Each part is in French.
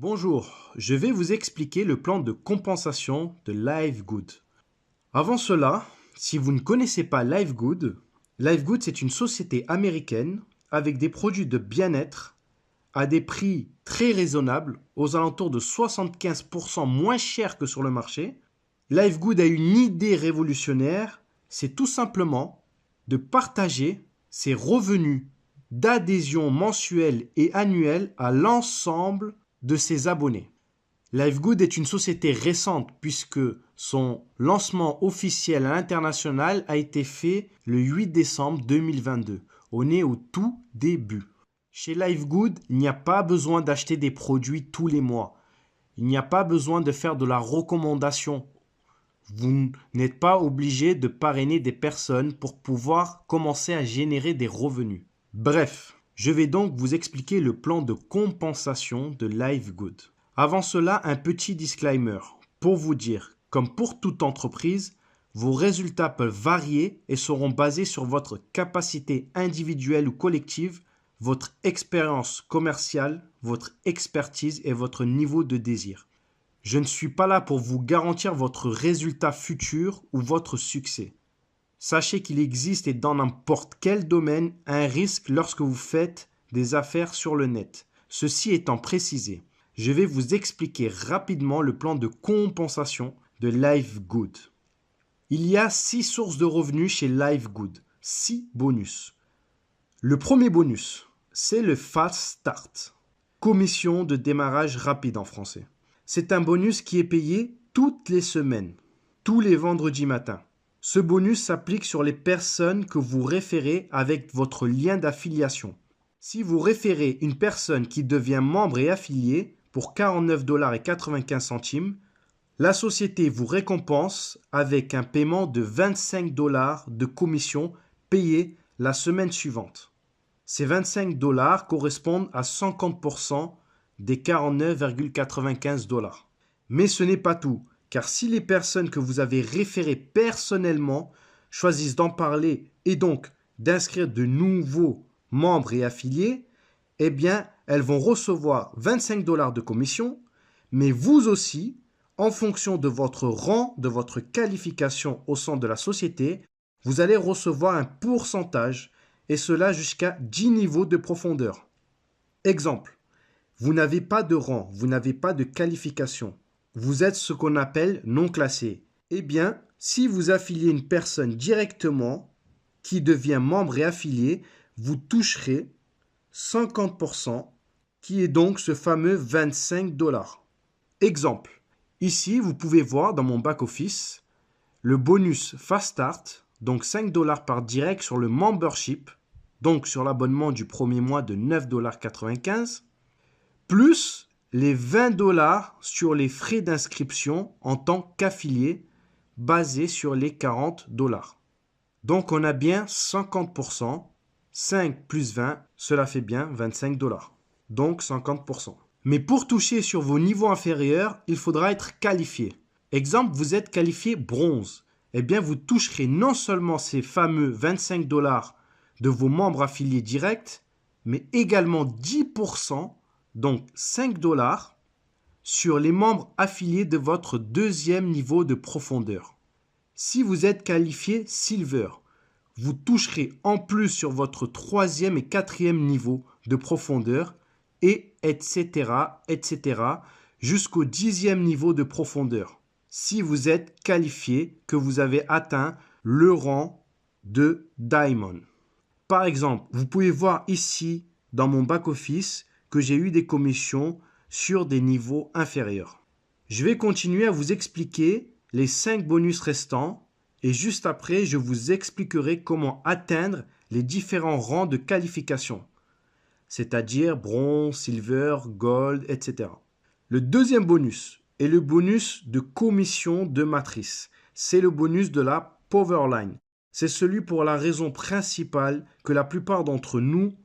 Bonjour, je vais vous expliquer le plan de compensation de LiveGood. Avant cela, si vous ne connaissez pas LiveGood, LiveGood c'est une société américaine avec des produits de bien-être à des prix très raisonnables, aux alentours de 75% moins chers que sur le marché. LiveGood a une idée révolutionnaire, c'est tout simplement de partager ses revenus d'adhésion mensuelle et annuelle à l'ensemble de ses abonnés. LiveGood est une société récente puisque son lancement officiel à l'international a été fait le 8 décembre 2022. On est au tout début. Chez LiveGood, il n'y a pas besoin d'acheter des produits tous les mois. Il n'y a pas besoin de faire de la recommandation. Vous n'êtes pas obligé de parrainer des personnes pour pouvoir commencer à générer des revenus. Bref, je vais donc vous expliquer le plan de compensation de LiveGood. Avant cela, un petit disclaimer pour vous dire, comme pour toute entreprise, vos résultats peuvent varier et seront basés sur votre capacité individuelle ou collective, votre expérience commerciale, votre expertise et votre niveau de désir. Je ne suis pas là pour vous garantir votre résultat futur ou votre succès. Sachez qu'il existe et dans n'importe quel domaine un risque lorsque vous faites des affaires sur le net. Ceci étant précisé, je vais vous expliquer rapidement le plan de compensation de LiveGood. Il y a 6 sources de revenus chez LiveGood, 6 bonus. Le premier bonus, c'est le Fast Start, commission de démarrage rapide en français. C'est un bonus qui est payé toutes les semaines, tous les vendredis matins. Ce bonus s'applique sur les personnes que vous référez avec votre lien d'affiliation. Si vous référez une personne qui devient membre et affiliée pour 49,95 $, la société vous récompense avec un paiement de 25 $ de commission payée la semaine suivante. Ces 25 $ correspondent à 50% des 49,95 $. Mais ce n'est pas tout, car si les personnes que vous avez référées personnellement choisissent d'en parler et donc d'inscrire de nouveaux membres et affiliés, eh bien, elles vont recevoir 25 $ de commission, mais vous aussi, en fonction de votre rang, de votre qualification au sein de la société, vous allez recevoir un pourcentage, et cela jusqu'à 10 niveaux de profondeur. Exemple, vous n'avez pas de rang, vous n'avez pas de qualification. Vous êtes ce qu'on appelle non classé. Eh bien, si vous affiliez une personne directement qui devient membre et affilié, vous toucherez 50%, qui est donc ce fameux 25 $. Exemple, ici vous pouvez voir dans mon back-office le bonus Fast Start, donc 5 $ par direct sur le membership, donc sur l'abonnement du premier mois de 9,95 $, plus les 20 $ sur les frais d'inscription en tant qu'affilié, basés sur les 40 $. Donc on a bien 50%, 5 plus 20, cela fait bien 25 $. Donc 50%. Mais pour toucher sur vos niveaux inférieurs, il faudra être qualifié. Exemple, vous êtes qualifié bronze. Eh bien, vous toucherez non seulement ces fameux 25 $ de vos membres affiliés directs, mais également 10%, donc 5 $ sur les membres affiliés de votre deuxième niveau de profondeur. Si vous êtes qualifié Silver, vous toucherez en plus sur votre troisième et quatrième niveau de profondeur et etc. jusqu'au 10e niveau de profondeur. Si vous êtes qualifié, que vous avez atteint le rang de Diamond. Par exemple, vous pouvez voir ici dans mon back-office que j'ai eu des commissions sur des niveaux inférieurs. Je vais continuer à vous expliquer les 5 bonus restants et juste après, je vous expliquerai comment atteindre les différents rangs de qualification, c'est-à-dire bronze, silver, gold, etc. Le deuxième bonus est le bonus de commission de matrice. C'est le bonus de la Powerline. C'est celui pour la raison principale que la plupart d'entre nous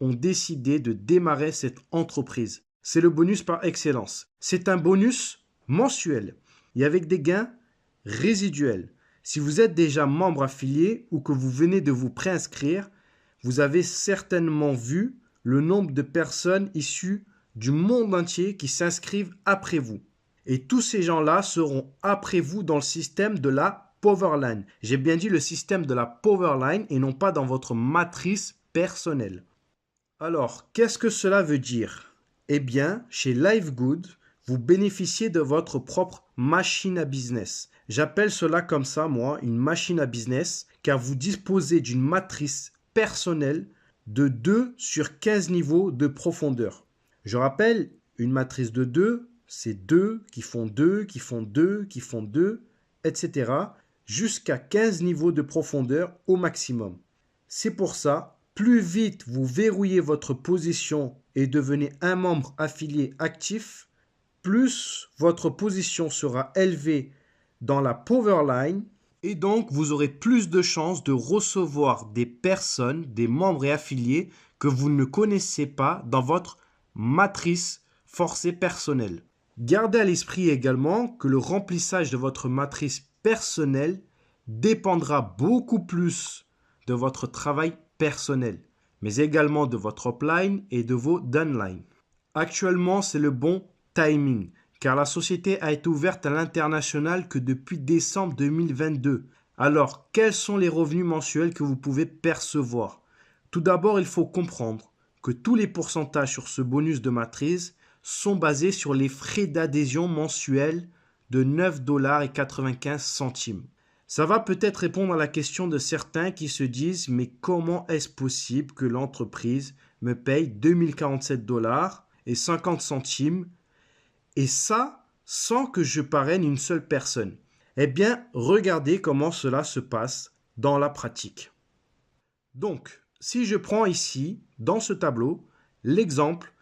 ont décidé de démarrer cette entreprise. C'est le bonus par excellence. C'est un bonus mensuel et avec des gains résiduels. Si vous êtes déjà membre affilié ou que vous venez de vous préinscrire, vous avez certainement vu le nombre de personnes issues du monde entier qui s'inscrivent après vous. Et tous ces gens-là seront après vous dans le système de la Powerline. J'ai bien dit le système de la Powerline et non pas dans votre matrice personnelle. Alors, qu'est-ce que cela veut dire? Eh bien, chez LiveGood, vous bénéficiez de votre propre machine à business. J'appelle cela comme ça, moi, une machine à business, car vous disposez d'une matrice personnelle de 2 sur 15 niveaux de profondeur. Je rappelle, une matrice de 2, c'est 2 qui font 2, qui font 2, qui font 2, etc. jusqu'à 15 niveaux de profondeur au maximum. C'est pour ça, plus vite vous verrouillez votre position et devenez un membre affilié actif, plus votre position sera élevée dans la Powerline et donc vous aurez plus de chances de recevoir des personnes, des membres et affiliés que vous ne connaissez pas dans votre matrice forcée personnelle. Gardez à l'esprit également que le remplissage de votre matrice personnelle dépendra beaucoup plus de votre travail personnel, mais également de votre upline et de vos downlines. Actuellement, c'est le bon timing, car la société a été ouverte à l'international que depuis décembre 2022. Alors, quels sont les revenus mensuels que vous pouvez percevoir? Tout d'abord, il faut comprendre que tous les pourcentages sur ce bonus de matrice sont basés sur les frais d'adhésion mensuels de 9,95 $. Ça va peut-être répondre à la question de certains qui se disent « Mais comment est-ce possible que l'entreprise me paye 2047 $ et 50 centimes et ça sans que je parraine une seule personne ?» Eh bien, regardez comment cela se passe dans la pratique. Donc, si je prends ici, dans ce tableau, l'exemple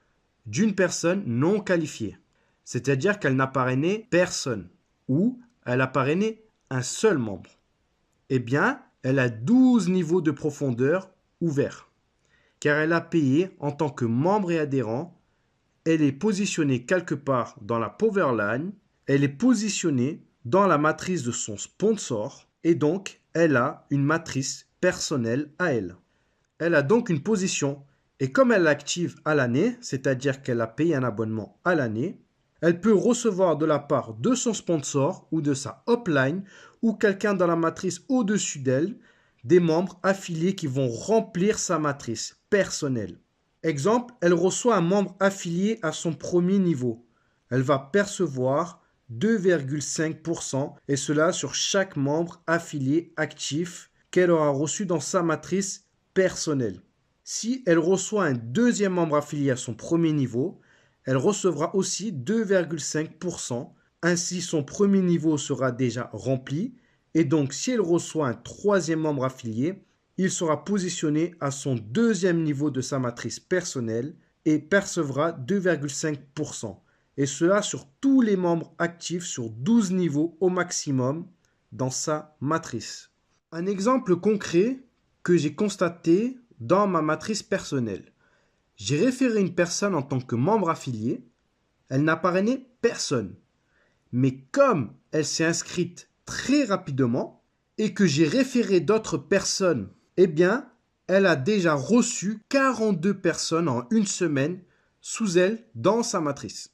d'une personne non qualifiée, c'est-à-dire qu'elle n'a parrainé personne ou elle a parrainé un seul membre, eh bien, elle a 12 niveaux de profondeur ouverts, car elle a payé en tant que membre et adhérent, elle est positionnée quelque part dans la Powerline, elle est positionnée dans la matrice de son sponsor, et donc, elle a une matrice personnelle à elle. Elle a donc une position, et comme elle l'active à l'année, c'est-à-dire qu'elle a payé un abonnement à l'année, elle peut recevoir de la part de son sponsor ou de sa upline ou quelqu'un dans la matrice au-dessus d'elle des membres affiliés qui vont remplir sa matrice personnelle. Exemple, elle reçoit un membre affilié à son premier niveau. Elle va percevoir 2,5% et cela sur chaque membre affilié actif qu'elle aura reçu dans sa matrice personnelle. Si elle reçoit un deuxième membre affilié à son premier niveau, elle recevra aussi 2,5%. Ainsi, son premier niveau sera déjà rempli. Et donc, si elle reçoit un troisième membre affilié, il sera positionné à son deuxième niveau de sa matrice personnelle et percevra 2,5%. Et cela sur tous les membres actifs sur 12 niveaux au maximum dans sa matrice. Un exemple concret que j'ai constaté dans ma matrice personnelle. J'ai référé une personne en tant que membre affilié. Elle n'a parrainé personne. Mais comme elle s'est inscrite très rapidement et que j'ai référé d'autres personnes, eh bien, elle a déjà reçu 42 personnes en une semaine sous elle dans sa matrice.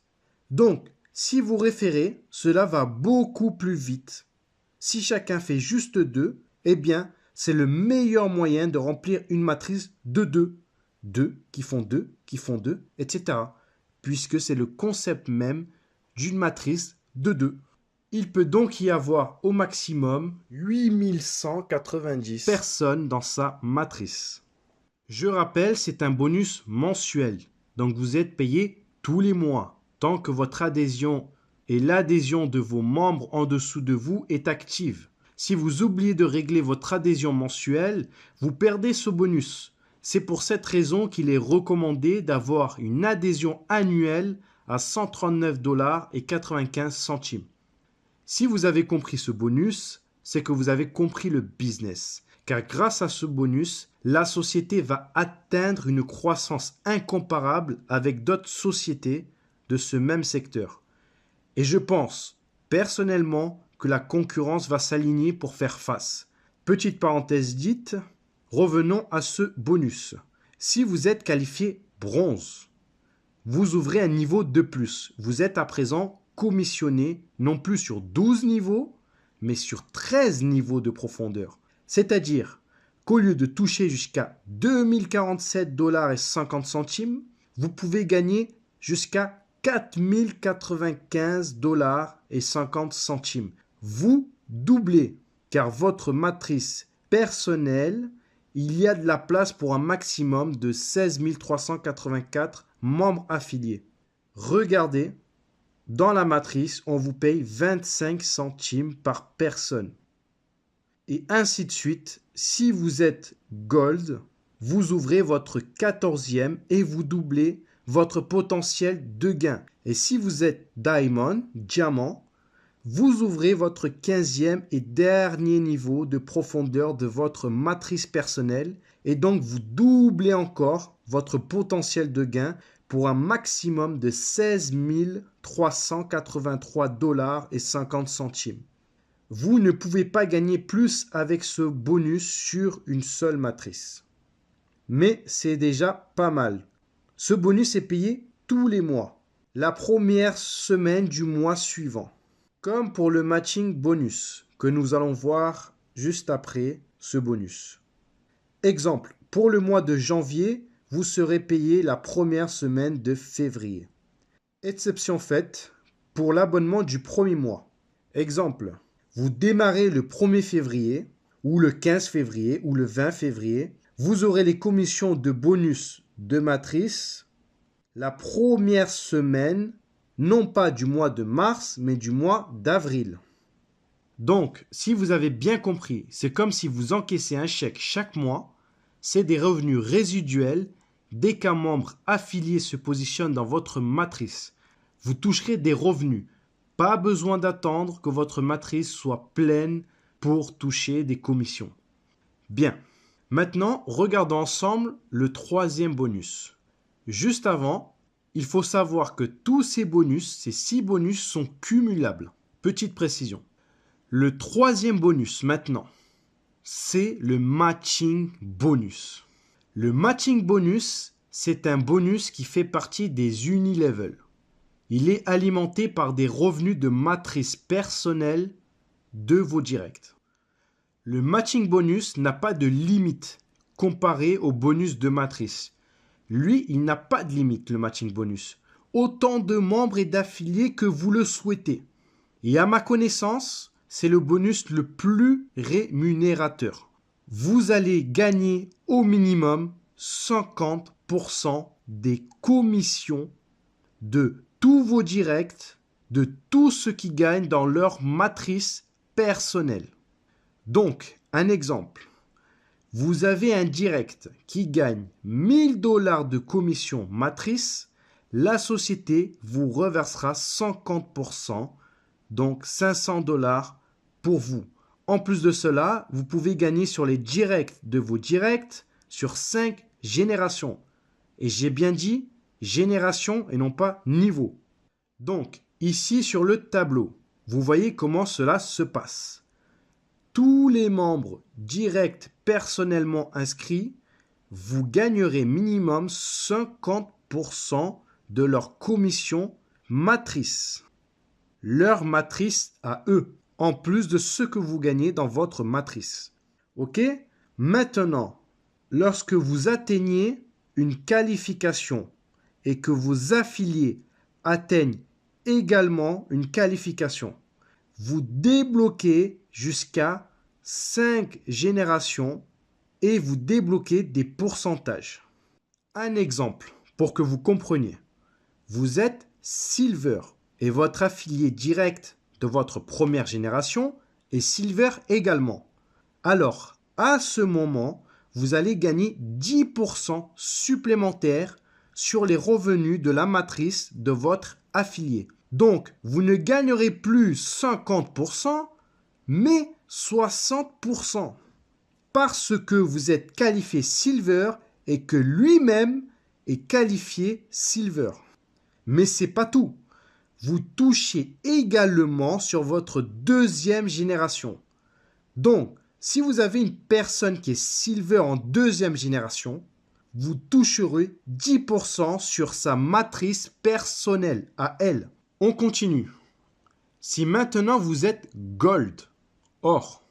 Donc, si vous référez, cela va beaucoup plus vite. Si chacun fait juste 2, eh bien, c'est le meilleur moyen de remplir une matrice de 2. 2 qui font 2, qui font 2, etc. Puisque c'est le concept même d'une matrice de 2. Il peut donc y avoir au maximum 8190 personnes dans sa matrice. Je rappelle, c'est un bonus mensuel. Donc vous êtes payé tous les mois, tant que votre adhésion et l'adhésion de vos membres en dessous de vous est active. Si vous oubliez de régler votre adhésion mensuelle, vous perdez ce bonus. C'est pour cette raison qu'il est recommandé d'avoir une adhésion annuelle à 139,95 $. Si vous avez compris ce bonus, c'est que vous avez compris le business. Car grâce à ce bonus, la société va atteindre une croissance incomparable avec d'autres sociétés de ce même secteur. Et je pense, personnellement, que la concurrence va s'aligner pour faire face. Petite parenthèse dite, revenons à ce bonus. Si vous êtes qualifié bronze, vous ouvrez un niveau de plus. Vous êtes à présent commissionné non plus sur 12 niveaux, mais sur 13 niveaux de profondeur. C'est-à-dire qu'au lieu de toucher jusqu'à 2047,50 $, vous pouvez gagner jusqu'à 4095,50 $. Vous doublez, car votre matrice personnelle, il y a de la place pour un maximum de 16 384 membres affiliés. Regardez, dans la matrice, on vous paye 25 centimes par personne. Et ainsi de suite, si vous êtes Gold, vous ouvrez votre 14e et vous doublez votre potentiel de gain. Et si vous êtes Diamond, Diamant, vous ouvrez votre 15e et dernier niveau de profondeur de votre matrice personnelle et donc vous doublez encore votre potentiel de gain pour un maximum de 16 383,50 $. Vous ne pouvez pas gagner plus avec ce bonus sur une seule matrice. Mais c'est déjà pas mal. Ce bonus est payé tous les mois, la première semaine du mois suivant. Comme pour le matching bonus que nous allons voir juste après ce bonus. Exemple, pour le mois de janvier, vous serez payé la première semaine de février. Exception faite pour l'abonnement du premier mois. Exemple, vous démarrez le 1er février ou le 15 février ou le 20 février. Vous aurez les commissions de bonus de matrice la première semaine, non pas du mois de mars, mais du mois d'avril. Donc, si vous avez bien compris, c'est comme si vous encaissez un chèque chaque mois. C'est des revenus résiduels dès qu'un membre affilié se positionne dans votre matrice. Vous toucherez des revenus. Pas besoin d'attendre que votre matrice soit pleine pour toucher des commissions. Bien. Maintenant, regardons ensemble le troisième bonus. Juste avant, il faut savoir que tous ces 6 bonus sont cumulables. Petite précision. Le troisième bonus maintenant, c'est le matching bonus. Le matching bonus, c'est un bonus qui fait partie des Unilevel. Il est alimenté par des revenus de matrice personnelle de vos directs. Le matching bonus n'a pas de limite comparé au bonus de matrice. Lui, il n'a pas de limite, le matching bonus. Autant de membres et d'affiliés que vous le souhaitez. Et à ma connaissance, c'est le bonus le plus rémunérateur. Vous allez gagner au minimum 50% des commissions de tous vos directs, de tous ceux qui gagnent dans leur matrice personnelle. Donc, un exemple. Vous avez un direct qui gagne 1000 $ de commission matrice, la société vous reversera 50%, donc 500 $ pour vous. En plus de cela, vous pouvez gagner sur les directs de vos directs sur 5 générations. Et j'ai bien dit génération et non pas niveau. Donc, ici sur le tableau, vous voyez comment cela se passe. Tous les membres directs personnellement inscrits, vous gagnerez minimum 50% de leur commission matrice. Leur matrice à eux, en plus de ce que vous gagnez dans votre matrice. Ok ? Maintenant, lorsque vous atteignez une qualification et que vos affiliés atteignent également une qualification, vous débloquez jusqu'à 5 générations et vous débloquez des pourcentages. Un exemple pour que vous compreniez. Vous êtes Silver et votre affilié direct de votre première génération est Silver également. Alors, à ce moment, vous allez gagner 10% supplémentaires sur les revenus de la matrice de votre affilié. Donc, vous ne gagnerez plus 50%, mais 60%. Parce que vous êtes qualifié Silver et que lui-même est qualifié Silver. Mais c'est pas tout. Vous touchez également sur votre deuxième génération. Donc, si vous avez une personne qui est Silver en deuxième génération, vous toucherez 10% sur sa matrice personnelle à elle. On continue. Si maintenant vous êtes Gold, or,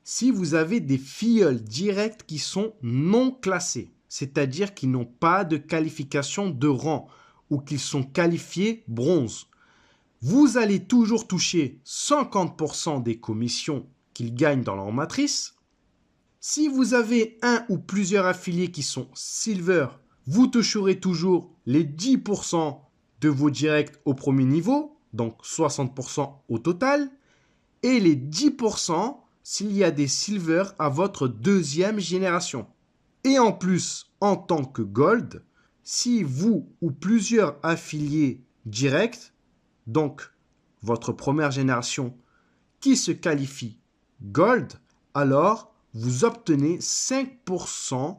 si vous avez des filleuls directs qui sont non classés, c'est-à-dire qui n'ont pas de qualification de rang ou qu'ils sont qualifiés bronze, vous allez toujours toucher 50% des commissions qu'ils gagnent dans leur matrice. Si vous avez un ou plusieurs affiliés qui sont silver, vous toucherez toujours les 10% de vos directs au premier niveau, donc 60% au total, et les 10% s'il y a des silver à votre deuxième génération. Et en plus, en tant que gold, si vous ou plusieurs affiliés directs, donc votre première génération, qui se qualifie gold, alors vous obtenez 5%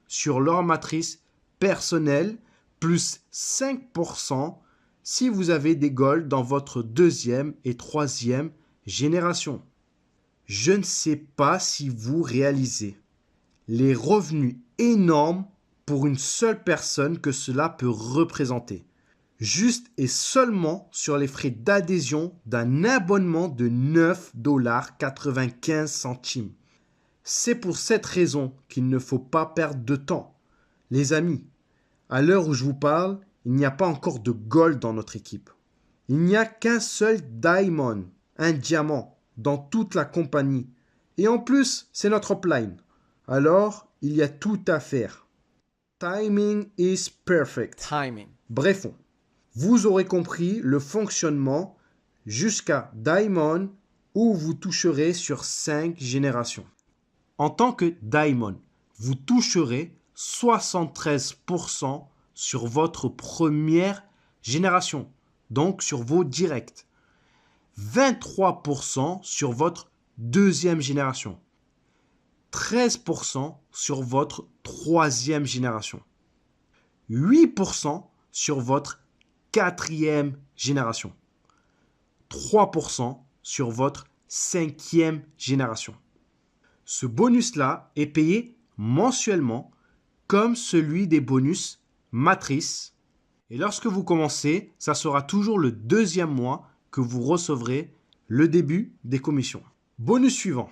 sur leur matrice personnelle plus 5% si vous avez des gold dans votre deuxième et troisième génération. Je ne sais pas si vous réalisez les revenus énormes pour une seule personne que cela peut représenter. Juste et seulement sur les frais d'adhésion d'un abonnement de 9,95 $. C'est pour cette raison qu'il ne faut pas perdre de temps. Les amis, à l'heure où je vous parle, il n'y a pas encore de gold dans notre équipe. Il n'y a qu'un seul diamond, un diamant, dans toute la compagnie. Et en plus, c'est notre upline. Alors, il y a tout à faire. Timing is perfect. Timing. Bref, vous aurez compris le fonctionnement jusqu'à Diamond où vous toucherez sur 5 générations. En tant que Diamond, vous toucherez 73% sur votre première génération, donc sur vos directs. 23% sur votre deuxième génération. 13% sur votre troisième génération. 8% sur votre quatrième génération. 3% sur votre cinquième génération. Ce bonus-là est payé mensuellement comme celui des bonus matrices. Et lorsque vous commencez, ça sera toujours le deuxième mois que vous recevrez le début des commissions. Bonus suivant.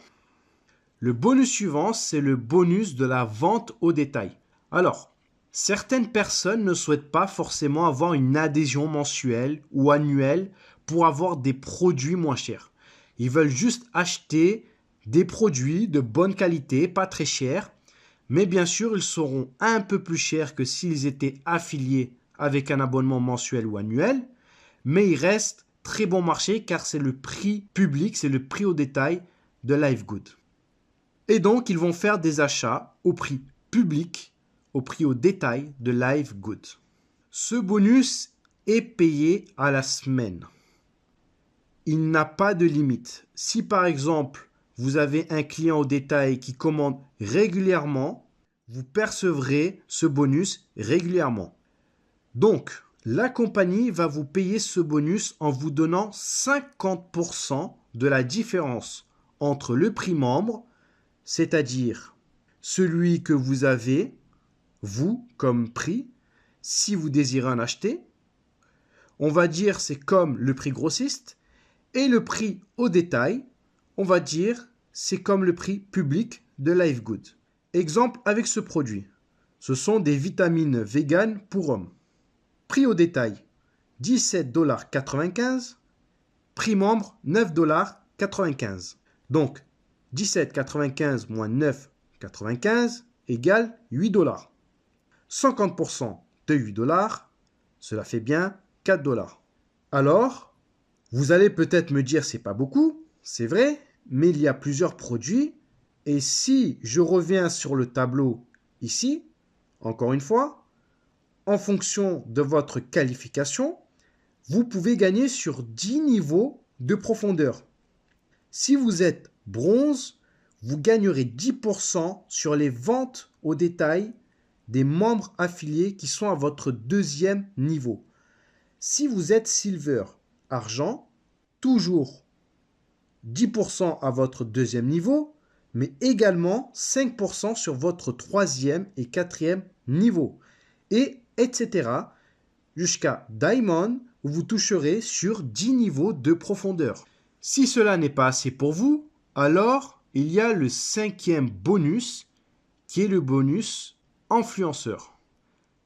Le bonus suivant, c'est le bonus de la vente au détail. Alors, certaines personnes ne souhaitent pas forcément avoir une adhésion mensuelle ou annuelle pour avoir des produits moins chers. Ils veulent juste acheter des produits de bonne qualité, pas très chers, mais bien sûr, ils seront un peu plus chers que s'ils étaient affiliés avec un abonnement mensuel ou annuel, mais ils restent très bon marché car c'est le prix public, c'est le prix au détail de LiveGood. Et donc, ils vont faire des achats au prix public, au prix au détail de LiveGood. Ce bonus est payé à la semaine. Il n'a pas de limite. Si par exemple, vous avez un client au détail qui commande régulièrement, vous percevrez ce bonus régulièrement. Donc, la compagnie va vous payer ce bonus en vous donnant 50% de la différence entre le prix membre, c'est-à-dire celui que vous avez, vous, comme prix, si vous désirez en acheter. On va dire c'est comme le prix grossiste. Et le prix au détail, on va dire c'est comme le prix public de LiveGood. Exemple avec ce produit. Ce sont des vitamines véganes pour hommes. Prix au détail, 17,95 $. Prix membre, 9,95 $. Donc, 17,95 moins 9,95 égale 8 $. 50% de 8 $, cela fait bien 4 $. Alors, vous allez peut-être me dire c'est pas beaucoup, c'est vrai, mais il y a plusieurs produits. Et si je reviens sur le tableau ici, encore une fois, en fonction de votre qualification, vous pouvez gagner sur 10 niveaux de profondeur. Si vous êtes bronze, vous gagnerez 10% sur les ventes au détail des membres affiliés qui sont à votre deuxième niveau. Si vous êtes silver, argent, toujours 10% à votre deuxième niveau, mais également 5% sur votre troisième et quatrième niveau, et etc. jusqu'à Diamond où vous toucherez sur 10 niveaux de profondeur. Si cela n'est pas assez pour vous, alors il y a le 5e bonus qui est le bonus influenceur.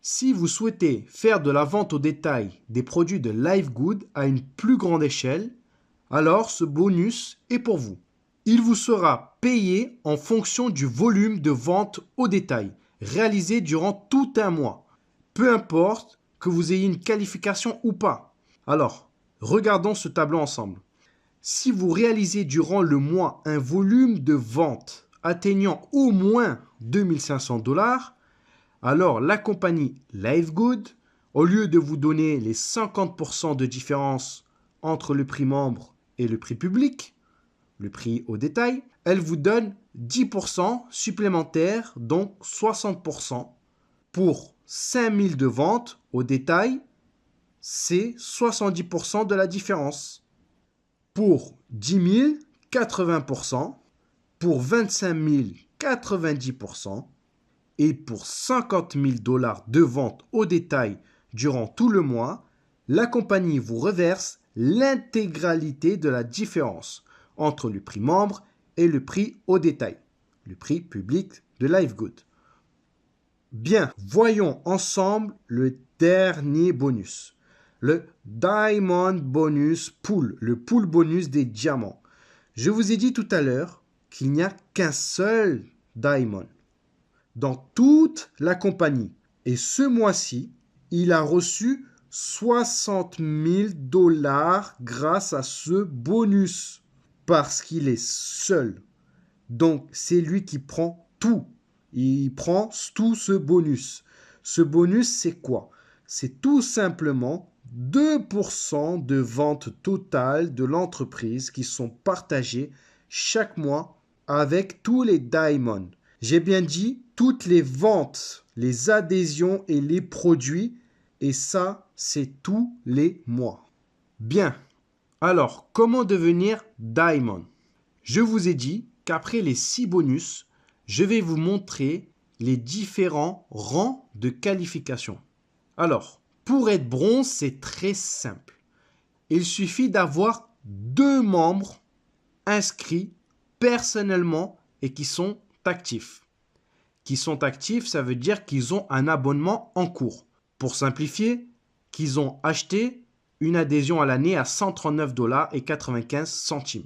Si vous souhaitez faire de la vente au détail des produits de LiveGood à une plus grande échelle, alors ce bonus est pour vous. Il vous sera payé en fonction du volume de vente au détail réalisé durant tout un mois, peu importe que vous ayez une qualification ou pas. Alors, regardons ce tableau ensemble. Si vous réalisez durant le mois un volume de vente atteignant au moins 2500 $, alors la compagnie LiveGood, au lieu de vous donner les 50% de différence entre le prix membre et le prix public, le prix au détail, elle vous donne 10% supplémentaires, donc 60%. Pour 5000 de vente au détail, c'est 70% de la différence. Pour 10 000, 80%. Pour 25 000, 90%. Et pour 50 000 $ de vente au détail durant tout le mois, la compagnie vous reverse l'intégralité de la différence entre le prix membre et le prix au détail, le prix public de LiveGood. Bien, voyons ensemble le dernier bonus, le Diamond Bonus Pool, le pool bonus des diamants. Je vous ai dit tout à l'heure qu'il n'y a qu'un seul Diamond dans toute la compagnie. Et ce mois-ci, il a reçu 60 000 $ grâce à ce bonus. Parce qu'il est seul. Donc, c'est lui qui prend tout. Il prend tout ce bonus. Ce bonus, c'est quoi? C'est tout simplement 2% de vente totale de l'entreprise qui sont partagées chaque mois avec tous les diamonds. J'ai bien dit toutes les ventes, les adhésions et les produits. Et ça, c'est tous les mois. Bien. Alors, comment devenir Diamond? Je vous ai dit qu'après les 6 bonus, je vais vous montrer les différents rangs de qualification. Alors, pour être bronze, c'est très simple. Il suffit d'avoir 2 membres inscrits personnellement et qui sont actifs. Qui sont actifs, ça veut dire qu'ils ont un abonnement en cours. Pour simplifier, qu'ils ont acheté une adhésion à l'année à 139,95 $.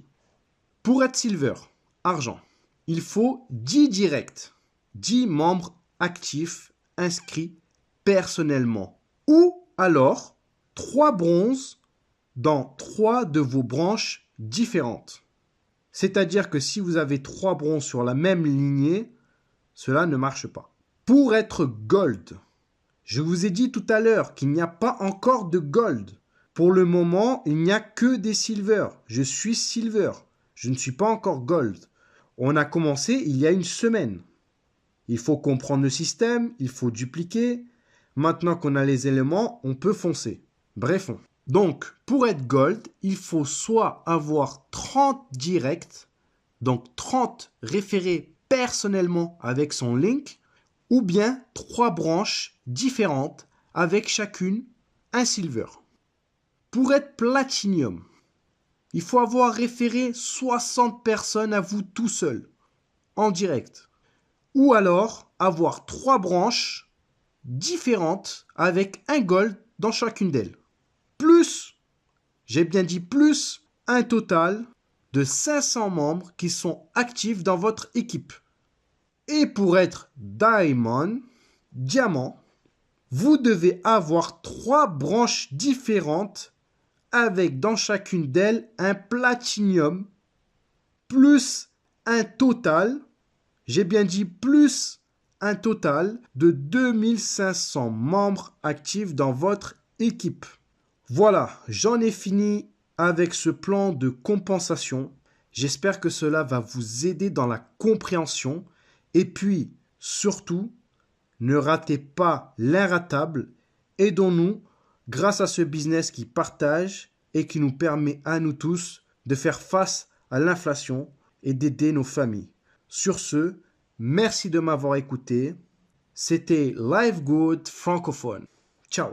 Pour être silver, argent, il faut 10 directs, 10 membres actifs inscrits personnellement. Ou alors 3 bronzes dans 3 de vos branches différentes. C'est-à-dire que si vous avez 3 bronzes sur la même lignée, cela ne marche pas. Pour être gold, je vous ai dit tout à l'heure qu'il n'y a pas encore de gold. Pour le moment, il n'y a que des silver. Je suis silver. Je ne suis pas encore gold. On a commencé il y a une semaine. Il faut comprendre le système, il faut dupliquer. Maintenant qu'on a les éléments, on peut foncer. Bref. Donc, pour être gold, il faut soit avoir 30 directs, donc 30 référés personnellement avec son link, ou bien 3 branches différentes avec chacune un silver. Pour être platinum, il faut avoir référé 60 personnes à vous tout seul, en direct. Ou alors avoir 3 branches différentes avec un gold dans chacune d'elles. Plus, j'ai bien dit plus, un total de 500 membres qui sont actifs dans votre équipe. Et pour être diamond, diamant, vous devez avoir 3 branches différentes avec dans chacune d'elles un platinum plus un total, j'ai bien dit plus un total de 2500 membres actifs dans votre équipe. Voilà, j'en ai fini avec ce plan de compensation. J'espère que cela va vous aider dans la compréhension. Et puis, surtout, ne ratez pas l'inratable. Aidons-nous grâce à ce business qui partage et qui nous permet à nous tous de faire face à l'inflation et d'aider nos familles. Sur ce, merci de m'avoir écouté. C'était Live Good francophone. Ciao.